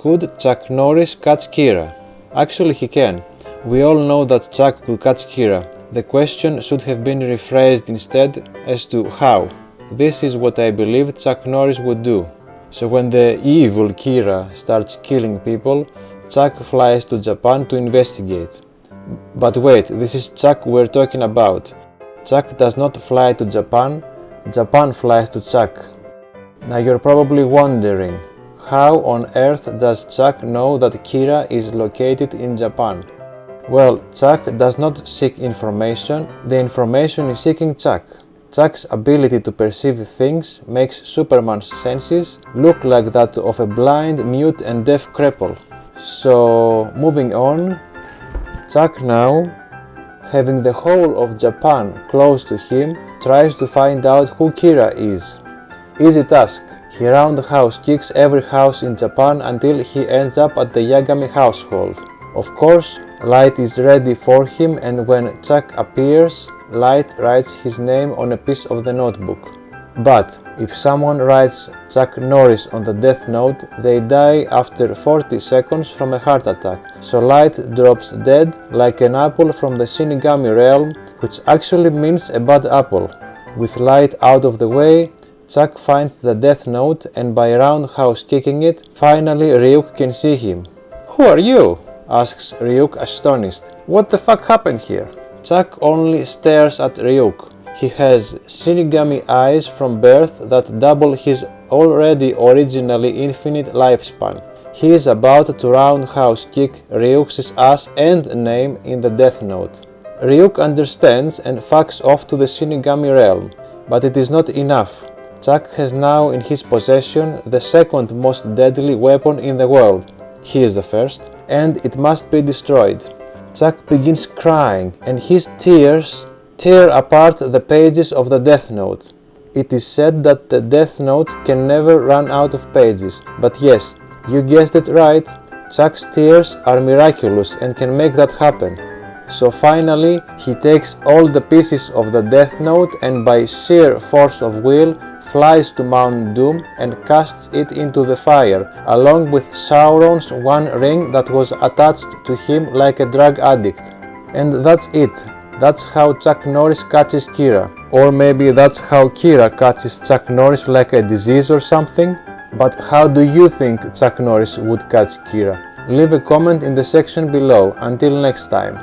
Could Chuck Norris catch Kira? Actually he can. We all know that Chuck could catch Kira. The question should have been rephrased instead as to how. This is what I believe Chuck Norris would do. So when the evil Kira starts killing people, Chuck flies to Japan to investigate. But wait, this is Chuck we're talking about. Chuck does not fly to Japan, Japan flies to Chuck. Now you're probably wondering, how on earth does Chuck know that Kira is located in Japan? Well, Chuck does not seek information, the information is seeking Chuck. Chuck's ability to perceive things makes Superman's senses look like that of a blind, mute and deaf cripple. So, moving on, Chuck now, having the whole of Japan close to him, tries to find out who Kira is. Easy task. He roundhouse kicks every house in Japan until he ends up at the Yagami household. Of course, Light is ready for him, and when Chuck appears, Light writes his name on a piece of the notebook. But if someone writes Chuck Norris on the death note, they die after 40 seconds from a heart attack, so Light drops dead like an apple from the Shinigami realm, which actually means a bad apple. With Light out of the way, Chuck finds the death note, and by roundhouse kicking it, finally Ryuk can see him. "Who are you?" asks Ryuk astonished. "What the fuck happened here?" Chuck only stares at Ryuk. He has Shinigami eyes from birth that double his already originally infinite lifespan. He is about to roundhouse kick Ryuk's ass and name in the death note. Ryuk understands and fucks off to the Shinigami realm, but it is not enough. Chuck has now in his possession the second most deadly weapon in the world. He is the first, and it must be destroyed. Chuck begins crying, and his tears tear apart the pages of the Death Note. It is said that the Death Note can never run out of pages, but yes, you guessed it right, Chuck's tears are miraculous and can make that happen. So finally, he takes all the pieces of the Death Note and by sheer force of will flies to Mount Doom and casts it into the fire, along with Sauron's one ring that was attached to him like a drug addict. And that's it. That's how Chuck Norris catches Kira. Or maybe that's how Kira catches Chuck Norris like a disease or something. But how do you think Chuck Norris would catch Kira? Leave a comment in the section below. Until next time.